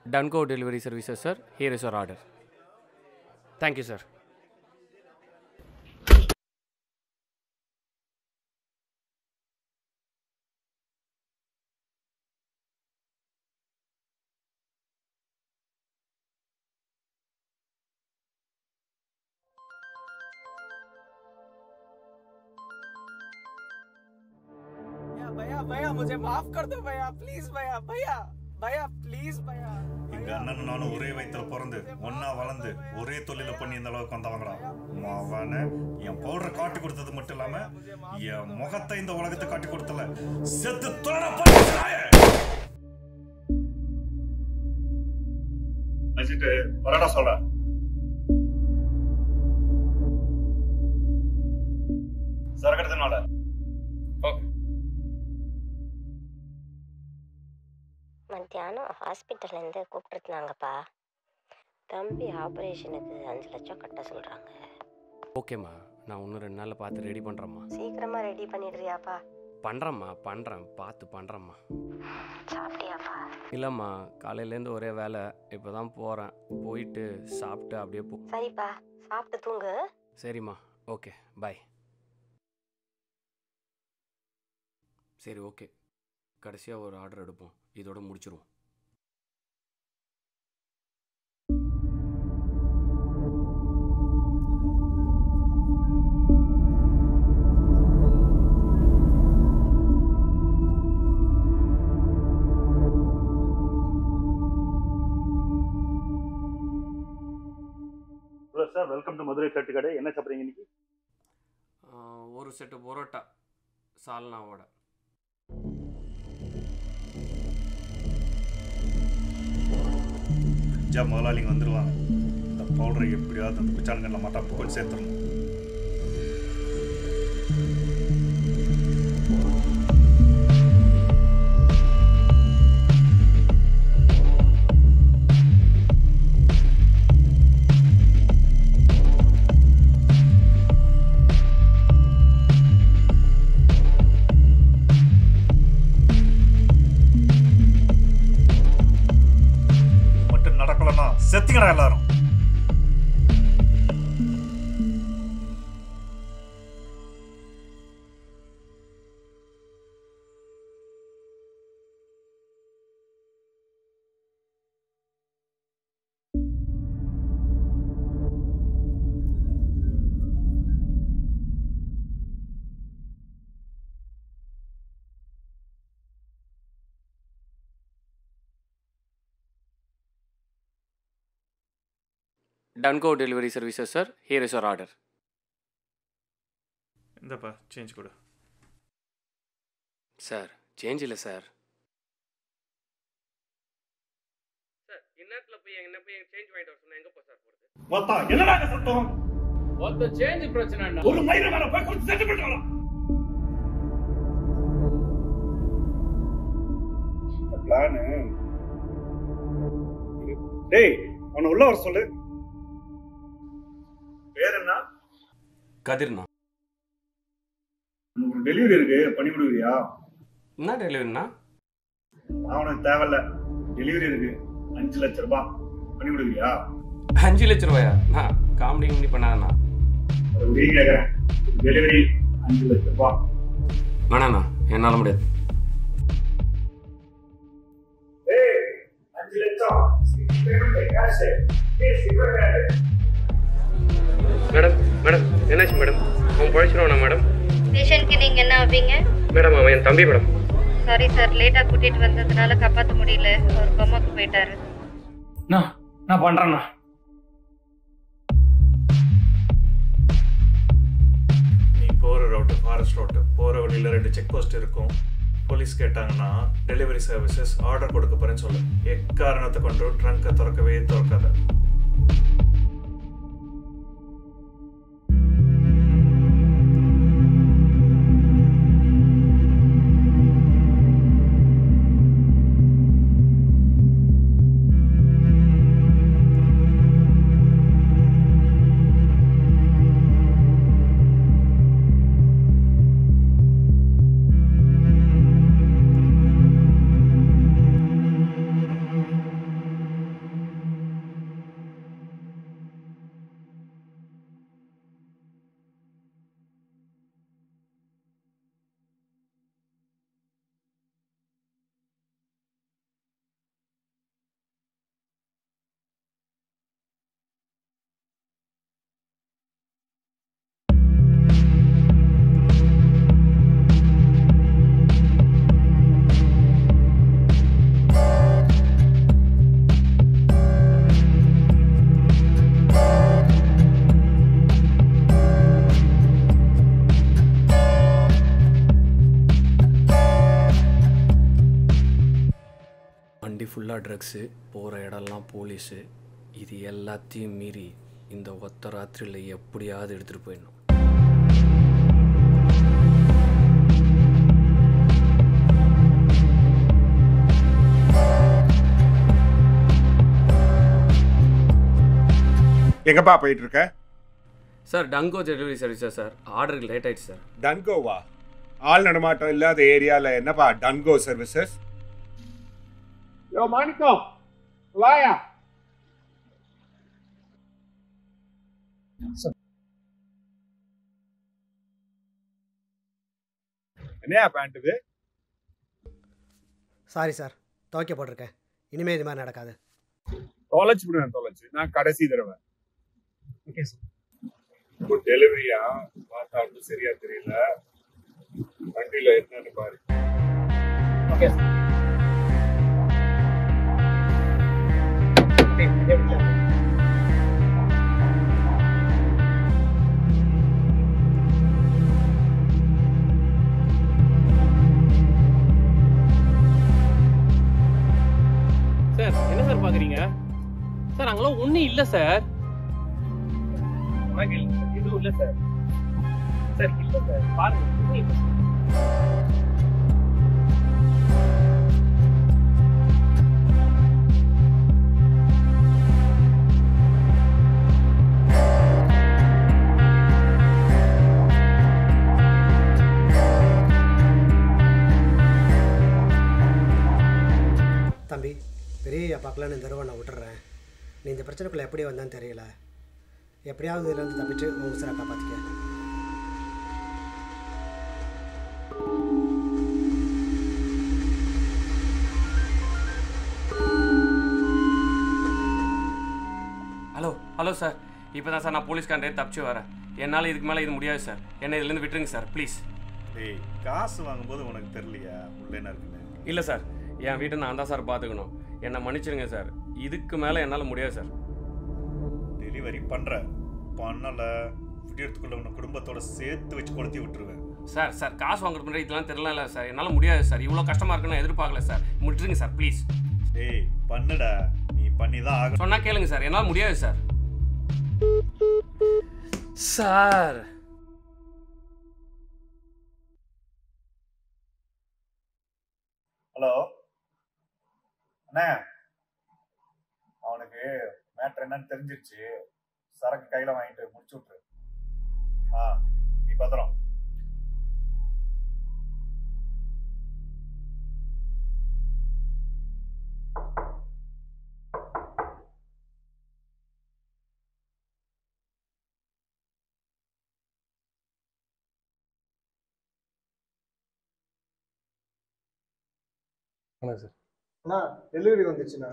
Danco Delivery Services, sir. Here is your order. Thank you, sir. भैया मुझे माफ कर दो भैया प्लीज भैया भैया भैया प्लीज भैया எங்க அண்ணனும் நானும் ஒரே வயிற்றுல பிறந்து ஒன்னா வளர்ந்து ஒரே தொழில பண்ணி இந்த அளவுக்கு வந்தவங்களா அவனை என் பவுடரை காட்டி கொடுத்தது மட்டும் இல்லாம என் முகத்தை இந்த உலகத்தை காட்டி கொடுத்தல செத்து தொட வச்சுட்டு வரடா சொல்ற சரக்கடுத்தனால மத்தியானம் ஹாஸ்பிட்டல்லேருந்து கூப்பிட்டுருந்தாங்கப்பா. தம்பி ஆப்ரேஷனுக்கு 5 லட்சம் கட்ட சொல்கிறாங்க. ஓகேம்மா, நான் இன்னும் 2 நாளில் பார்த்து ரெடி பண்ணுறேம்மா. சீக்கிரமாக ரெடி பண்ணிடுறியாப்பா? பண்ணுறேம்மா, பார்த்து பண்ணுறேம்மா. சாப்பிட்டியாப்பா? இல்லைம்மா, காலையிலேருந்து ஒரே வேலை. இப்போ தான் போகிறேன். போயிட்டு சாப்பிட்டு அப்படியே சரிப்பா, சாப்பிட்டு தூங்கு. சரிம்மா, ஓகே, பாய். சரி, ஓகே. கடைசியாக ஒரு ஆர்டர் எடுப்போம், இதோட முடிச்சிருவோம். சார், வெல்கம் டு மதுரை தட்டு கடை. என்ன சாப்பிட்றீங்க இன்னைக்கு? ஒரு செட்டு பரோட்டா சால்னாவோட. முதலாளிங்க வந்துடுவாங்க. இந்த பவுடரை எப்படியாவது அந்த குச்சானுங்கள்ல மட்டப்பு கொஞ்சம் சேர்த்துடணும். செத்திங்கடா எல்லாரும். Danco Delivery Services, sir. Here is your order. இந்தப்பா சேஞ்ச் கொடு. சார், சேஞ்ச் இல்லை சார். சார், இன்னத்துல போய் சேஞ்ச் வாங்கிட்டு வர சொன்னா எங்க போ சார் போறது? மொத்தா என்னடா சத்தம்? மொத்த சேஞ்ச் பிரச்சனைடா. ஒரு மைல மேல போய் கொஞ்சம் செட் பண்ணிட்டு வா. பிளான் டேய், அவன உள்ள வர சொல்லு. பேர் என்ன? கதிர்னா. உங்களுக்கு டெலிவரி இருக்கு, பண்ணி கொடுக்குறியா? என்ன டெலிவரினா? அவனுக்கு தேவையில்ல, டெலிவரி இருக்கு, 5 லட்சம் ரூபாய் பண்ணி கொடுக்குறியா? 5 லட்சம் ரூபாயா? நான் காமெடி பண்ணாதண்ணா. கேட்கறேன், டெலிவரி 5 லட்சம் ரூபாய். வேணாண்ணா, என்னால முடியாது. 5 லட்சம் மேடம், மேடம், என்னாச்சு மேடம்? அவன் பழிச்சிருவானா மேடம்? பேஷண்ட்க்கு நீங்கள் என்ன ஆவீங்க? மேடம், அவன் என் தம்பி மேடம். சாரி சார், லேட்டாக கூட்டிகிட்டு வந்ததுனால காப்பாற்ற முடியல. அவர் கோமாக்கு போயிட்டாரு. நான் பண்ணுறேண்ணா. நீ போகிற ரூட்டு ஃபாரஸ்ட் ரோட்டு. போகிற வழியில் 2 செக் போஸ்ட் இருக்கும். போலீஸ் கேட்டாங்கன்னா டெலிவரி சர்வீசஸ் ஆர்டர் கொடுக்க போகிறேன்னு சொல்லு. எக்காரணத்தை கொண்டு ட்ரங்கை திறக்கவே திறக்காத. வண்டி ஃபுல்லாக ட்ரக்ஸு, போகிற இடம்லாம் போலீஸு. இது எல்லாத்தையும் மீறி இந்த ஒத்த ராத்திரியில் எப்படியாவது எடுத்துகிட்டு போயிடணும். எங்கப்பா போயிட்டு இருக்க? சார் டங்கோ டெலிவரி சர்வீஸா சார்? ஆர்டருக்கு லேட் ஆயிடுச்சு சார். டன்கோவா? ஆள் நடமாட்டம் இல்லாத ஏரியாவில் என்னப்பா டன்கோ சர்வீசஸ்? யோ மாணிக்கம் வாயா. என்னையா பேண்ட் இது? சாரி சார், துவைக்க போட்டிருக்கேன். இனிமேல் இது மாதிரி நடக்காது. தொலைச்சு விடுவேன், தொலைச்சு. நான் கடைசி தடவை. Okay sir. இப்போ டெலிவரியா பார்த்தா ஒன்றும் சரியா தெரியல. வண்டியில் என்னன்னு பாரு. Okay sir. சார் என்ன சார் பாக்குறீங்க சார்? அங்கெல்லாம் ஒண்ணும் இல்ல சார். எதுவும் இல்ல சார். சார் இல்ல சார், பாருங்க ஒண்ணும் இல்ல சார். தம்பி, பெரிய பார்க்கலான்னு இந்த தடவை நான் விட்டுறேன். நீ இந்த பிரச்சனைக்குள்ளே எப்படி வந்தான்னு தெரியல. எப்படியாவது இதுலேருந்து தப்பிச்சு உங்கள் உசுரை காப்பாற்றிக்க. ஹலோ சார், இப்போ தான் சார் நான் போலீஸ்காரே தப்பிச்சு வரேன். என்னால் இதுக்கு மேலே இது முடியாது சார். என்னை இதுலேருந்து விட்டுருங்க சார் ப்ளீஸ். டேய், காசு வாங்கும்போது உனக்கு தெரியலையா உள்ள என்ன இருக்குன்னு? இல்லை சார், என் வீட்டை நான் தான் சார் பார்த்துக்கணும். என்னை மன்னிச்சிடுங்க சார். இதுக்கு மேலே என்னால் முடியாது சார். டெலிவரி பண்ணலை விடியறதுக்குள்ள உன்னை குடும்பத்தோட சேர்த்து வச்சு கொளுத்தி விட்டுருவேன். சார் காசு வாங்குறது முன்னாடி இதெல்லாம் தெரியல சார். என்னால் முடியாது சார். இவ்வளோ கஷ்டமாக இருக்குன்னு நான் எதிர்பார்க்கல சார். விட்டுருங்க சார் ப்ளீஸ். டேய் பண்ணுடா, நீ பண்ணி தான் ஆகணும். சொன்னால் கேளுங்க சார். என்னால் முடியாது சார். சார் ஹலோ அண்ணா, அவனுக்கு மேட்ரு என்னன்னு தெரிஞ்சிருச்சு. சரக்கு கையில் வாங்கிட்டு முடிச்சு விட்டுரு. நீ பத்திரம். வணக்கம் சார். அண்ணா, டெலிவரி வந்துச்சுண்ணா.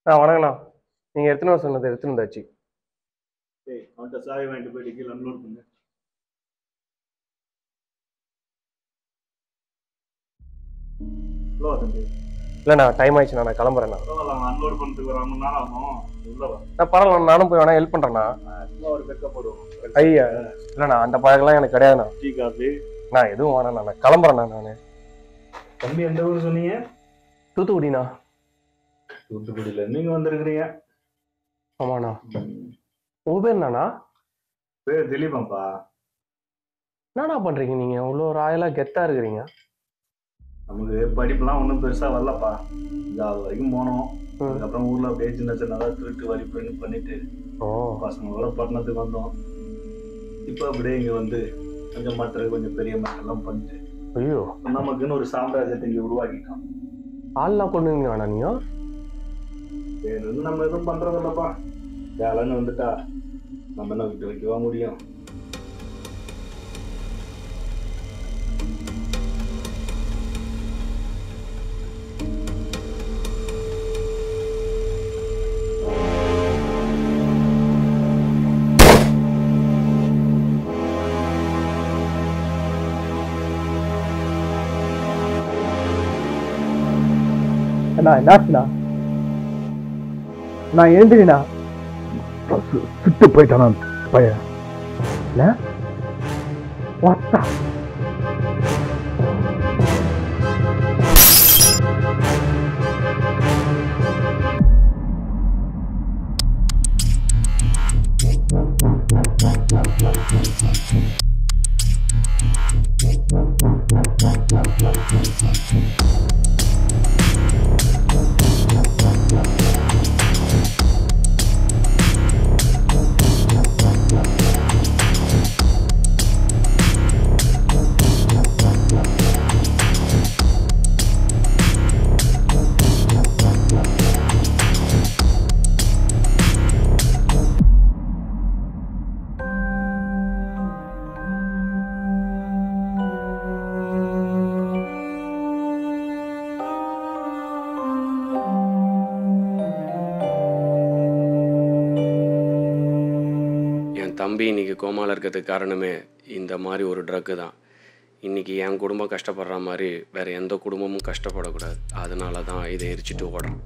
வணக்கண்ணா. நீங்கள் எத்தனை வருஷம் சொன்னது எடுத்துன்னு வந்தாச்சு. அவன்கிட்ட சாவி வாங்கிட்டு போயிட்டு கீழே அன்லோட் பண்ணு. இல்லைண்ணா, டைம் ஆயிடுச்சுண்ணா. நான் கிளம்புறேண்ணா. அன்லோட் பண்ணுறதுக்கு ஒரு 1 மணி நேரம் ஆகும். நான் பரவாயில்ல, நானும் போய் வேணா ஹெல்ப் பண்ணுறேண்ணா. ஒரு பெக்கப் போடுவோம். ஐயா இல்லைண்ணா, அந்த பழக்கெல்லாம் எனக்கு கிடையாதுண்ணா. டீ காஃபி நான் எதுவும் வேணாண்ணா. நான் கிளம்புறேண்ணா. நான் தம்பி எந்த ஊர் சொன்னீங்க? தூத்துக்குடிண்ணா. தூத்துக்குடியில நீங்க வந்திருக்கிறீங்க? ஆமாண்ணா. உங்கள் பேர் என்னண்ணா? பேர் திலீபாப்பா. என்னண்ணா பண்ணுறீங்க நீங்கள்? இவ்வளோ ராயலாக கெத்தாக இருக்கிறீங்க. நமக்கு படிப்புலாம் ஒன்றும் பெருசா வரலப்பா. அது வரைக்கும் போனோம். அதுக்கப்புறம் ஊர்ல அப்படியே சின்ன சின்னதாக திருட்டு வரி பண்ணிட்டு பசங்களோட பட்டணத்துக்கு வந்தோம். இப்போ அப்படியே இங்க வந்து கொஞ்சம் கொஞ்சம் பெரிய மக்கள்லாம் பண்ணிட்டு ஐயோ நமக்குன்னு ஒரு சாம்ராஜ்யத்தை இங்கே உருவாக்கிட்டோம். ஆள்லாம் கொண்டு வேணா நீங்க? வேணும் நம்ம எதுவும் பண்றதில்லப்பா. வேலைன்னு வந்துட்டா நம்ம என்ன விட்டு வைக்கவா முடியும்? அண்ணா என்னாச்சுண்ணா? நான் எழுந்துறேண்ணா. சுட்டு போயிட்டானா பையன்? வாத்தா தம்பி இன்னைக்கு கோமாவில் இருக்கிறதுக்கு காரணமே இந்த மாதிரி ஒரு ட்ரக்கு தான். இன்றைக்கி என் குடும்பம் கஷ்டப்படுற மாதிரி வேறு எந்த குடும்பமும் கஷ்டப்படக்கூடாது. அதனால தான் இதை எரிச்சிட்டு ஓடுறேன்.